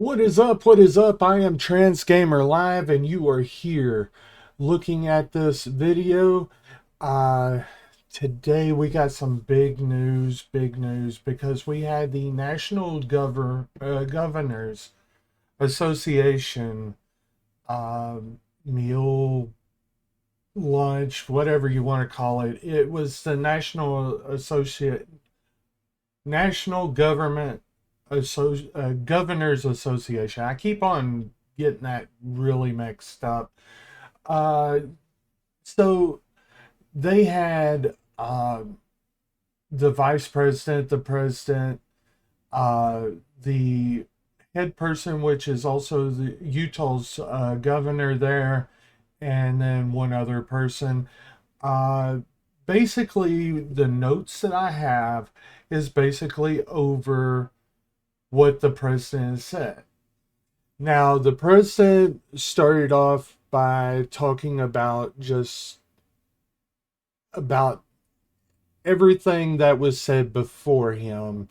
What is up? What is up? I am Trans Gamer Live, and you are here looking at this video. Uh, Today we got some big news, because we had the Governors Association meal, lunch, whatever you want to call it. It was the National Governors Association. I keep on getting that really mixed up. Uh, so they had the vice president, the president, uh, the head person, which is also the Utah's governor there, and then one other person. Uh, Basically, the notes that I have is basically over what the president said. Now, the president started off by talking about everything that was said before him,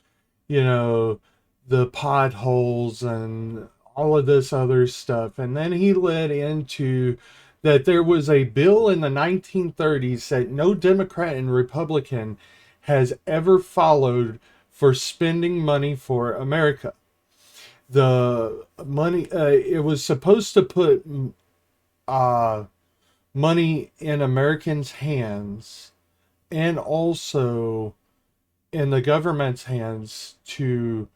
you know, the potholes and all of this other stuff. And then he led into that there was a bill in the 1930s that no Democrat and Republican has ever followed for spending money for America. The money, it was supposed to put uh, money in Americans' hands and also in the government's hands to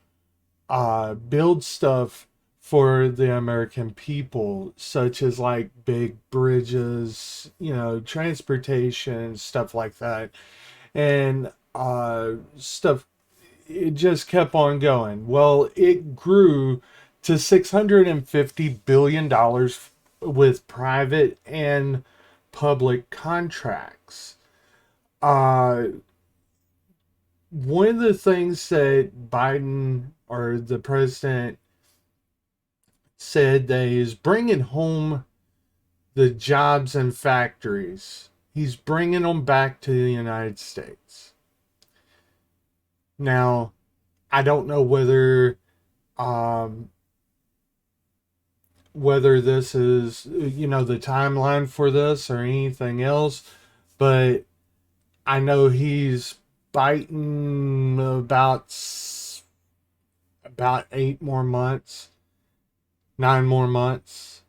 build stuff for the American people, such as like big bridges, transportation, stuff like that. And stuff, it just kept on going. Well, it grew to $650 billion with private and public contracts. Uh, One of the things that Biden or the president said that he's bringing home the jobs and factories. He's bringing them back to the United States. Now, I don't know um, whether this is the timeline for this or anything else, but I know he's biting about 8 more months, 9 more months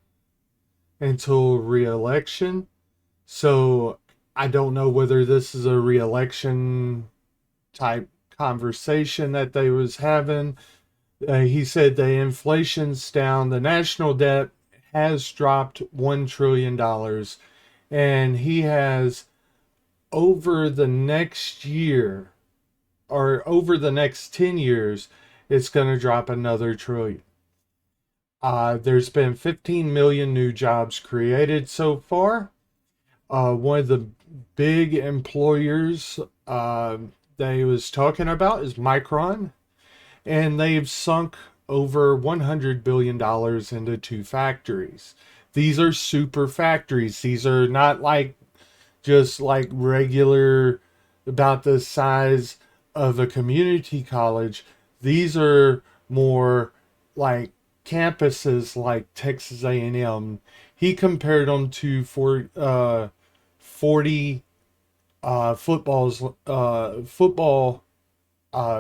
until re-election. So I don't know whether this is a re-election type conversation that they was having. He said the inflation's down, the national debt has dropped $1 trillion, and he has over the next year or over the next 10 years, it's going to drop another trillion. There's been 15 million new jobs created so far. One of the big employers that he was talking about is Micron, and they've sunk over $100 billion into two factories. These are super factories. These are not like just like regular, about the size of a community college. These are more like campuses like Texas A&M. He compared them to 40 football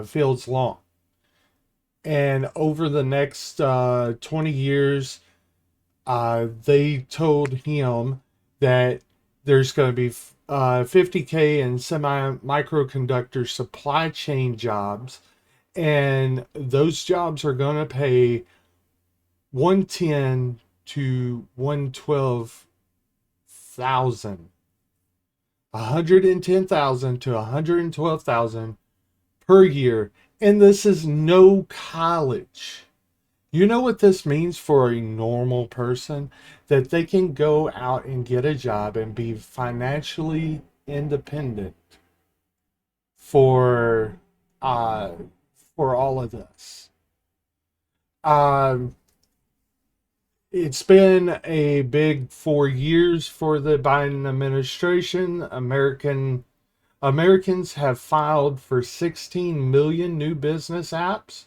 fields long. And over the next 20 years, they told him that there's going to be 50K in semi-microconductor supply chain jobs, and those jobs are going to pay 110 to 112,000, 110,000 to 112,000 per year, and this is no college. You know what this means for a normal person? That they can go out and get a job and be financially independent for uh for all of this. Um it's been a big 4 years for the Biden administration. Americans have filed for 16 million new business apps.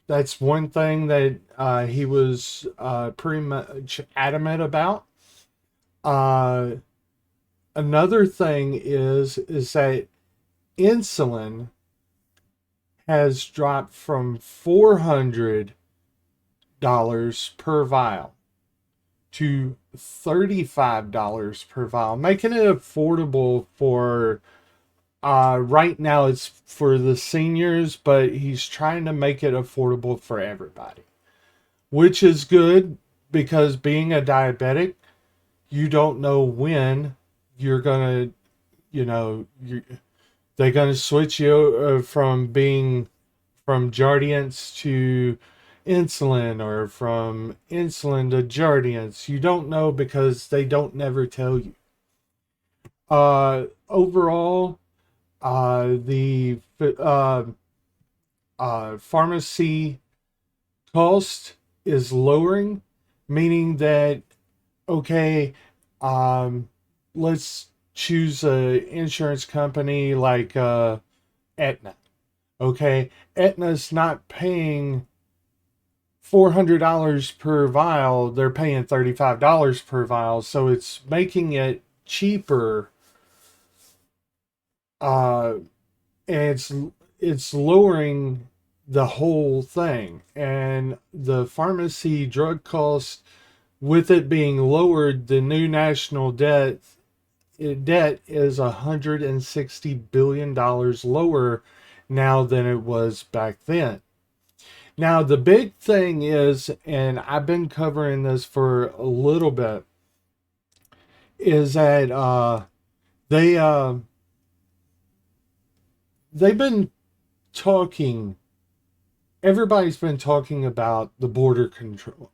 That's one thing that he was pretty much adamant about. Uh, Another thing is that insulin has dropped from $400 per vial to $35 per vial, making it affordable for right now it's for the seniors, but he's trying to make it affordable for everybody, which is good because being a diabetic, you don't know when you're gonna, you know, they're gonna switch you from being from Jardiance to insulin or from insulin to Jardiance. You don't know because they don't never tell you. Overall, the pharmacy cost is lowering, meaning that, okay, um, let's choose a insurance company like Aetna. Okay, Aetna's not paying $400 per vial; they're paying $35 per vial, so it's making it cheaper. Uh, and it's lowering the whole thing, and the pharmacy drug cost with it being lowered, the new national debt is $160 billion lower now than it was back then. Now the big thing is, and I've been covering this for a little bit, is that they they've been talking. Everybody's been talking about the border control,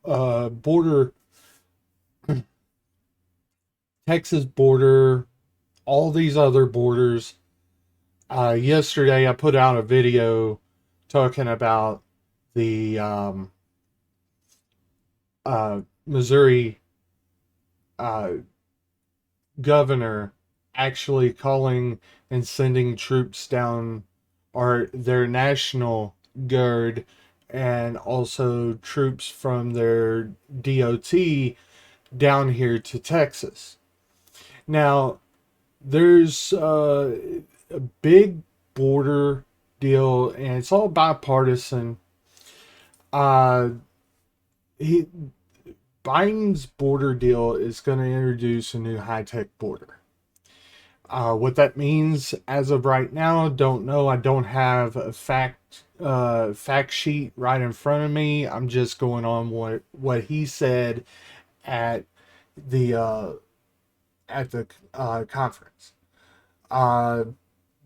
Texas border, all these other borders. Yesterday, I put out a video talking about the Missouri uh, governor actually calling and sending troops down, or their national guard, and also troops from their DOT down here to Texas. Now, there's a big border deal, and it's all bipartisan. Uh, he Biden's border deal is going to introduce a new high tech border. What that means as of right now, don't know. I don't have a fact sheet right in front of me. I'm just going on what he said at the conference. Uh,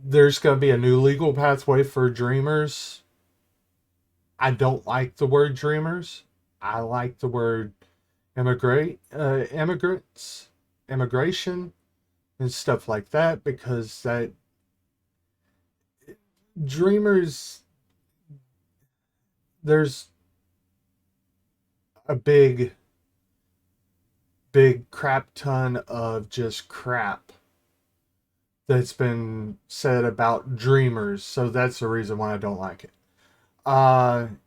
there's going to be a new legal pathway for dreamers. I don't like the word dreamers. I like the word immigrants, immigration, and stuff like that, because that dreamers, there's a big crap ton of just crap that's been said about dreamers, so that's the reason why I don't like it.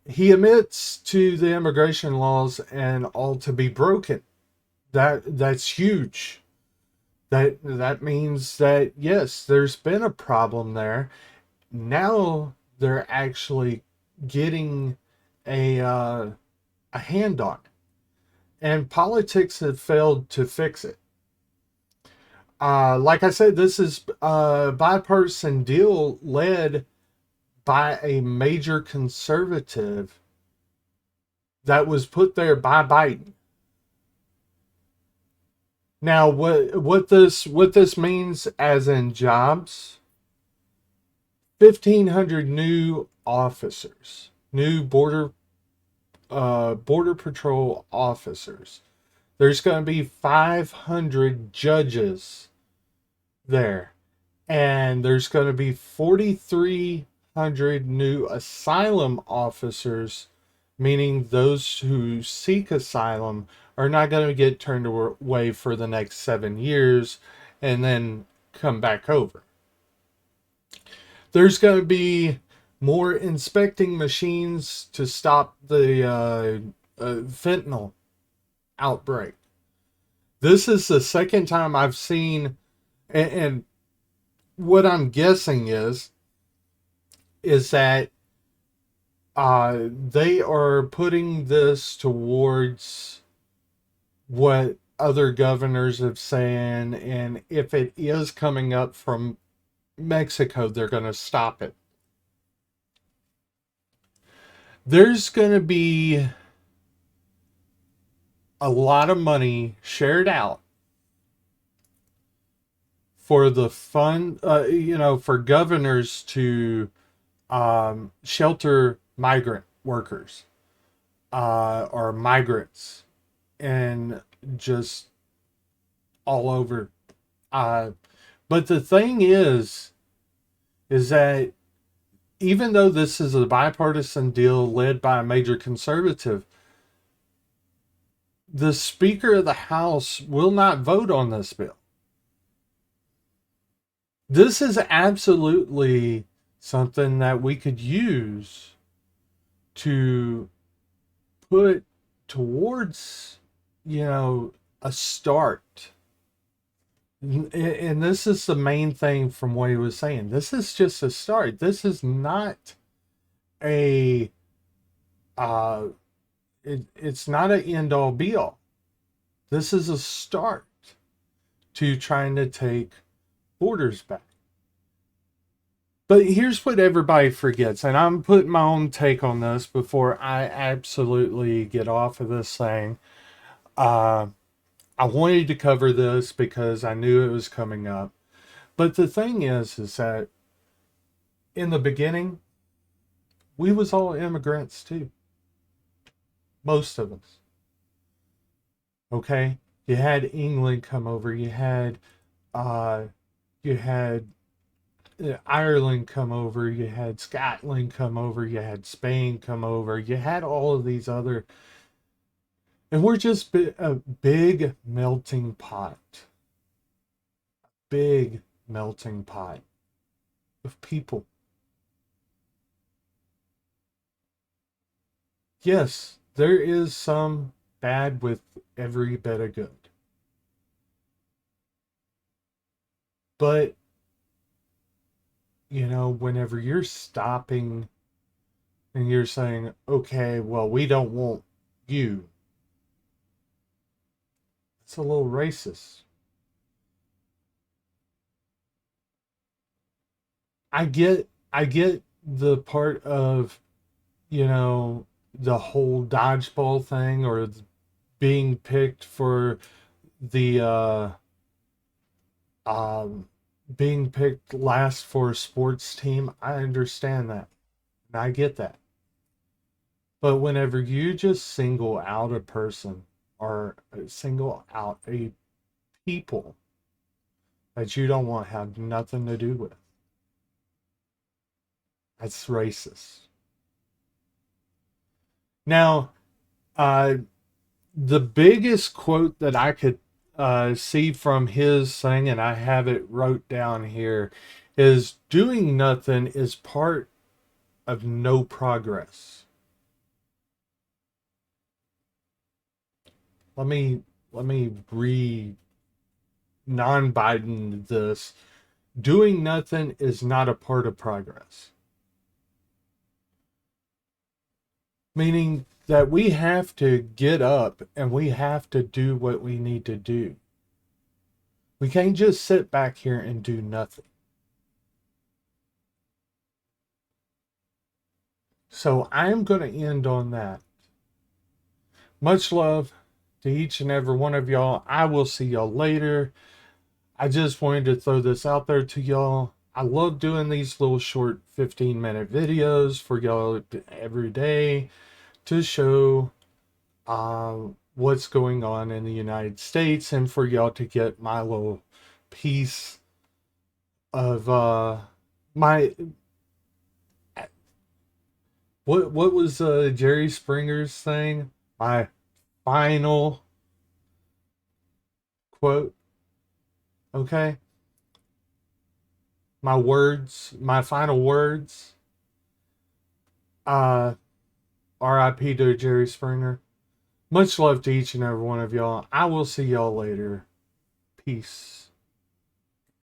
He admits to the immigration laws and all to be broken. That's huge. That means that yes, there's been a problem there. Now they're actually getting a hand on it, and politics have failed to fix it. Like I said, this is a bipartisan deal led by a major conservative that was put there by Biden. Now, what this means, as in jobs, 1,500 new officers, new border patrol officers. There's going to be 500 judges there, and there's going to be 4,300 new asylum officers, meaning those who seek asylum are not going to get turned away for the next 7 years and then come back over. There's going to be more inspecting machines to stop the fentanyl outbreak. This is the second time I've seen, and what I'm guessing is that they are putting this towards what other governors have saying, and if it is coming up from Mexico, they're going to stop it. There's going to be a lot of money shared out for the fund, for governors to shelter migrant workers or migrants and just all over. But the thing is that even though this is a bipartisan deal led by a major conservative, the Speaker of the House will not vote on this bill. This is absolutely something that we could use to put towards, a start. And this is the main thing from what he was saying. This is just a start. This is not a it's not an end all be all. This is a start to trying to take borders back. But here's what everybody forgets, and I'm putting my own take on this before I absolutely get off of this thing. Uh, I wanted to cover this because I knew it was coming up. But the thing is that in the beginning, we was all immigrants too. Most of us. Okay? You had England come over, uh you had Ireland come over, you had Scotland come over, you had Spain come over, you had all of these other, and we're just a big melting pot. Big melting pot of people. Yes, there is some bad with every bit of good. But, whenever you're stopping and you're saying, okay, well, we don't want you, it's a little racist. I get the part of, the whole dodgeball thing or being picked for the um being picked last for a sports team. I understand that. And I get that. But whenever you just single out a person or single out a people that you don't want to have nothing to do with, that's racist. Now, uh, the biggest quote that I could see from his thing, and I have it wrote down here, is doing nothing is part of no progress. Let me re non-Biden this. Doing nothing is not a part of progress. Meaning that we have to get up and we have to do what we need to do. We can't just sit back here and do nothing. So I'm going to end on that. Much love to each and every one of y'all. I will see y'all later. I just wanted to throw this out there to y'all. I love doing these little short 15-minute videos for y'all every day to show what's going on in the United States and for y'all to get my little piece of my what was Jerry Springer's thing? My final quote. Okay? My final words. Uh, RIP to Jerry Springer. Much love to each and every one of y'all. I will see y'all later. Peace.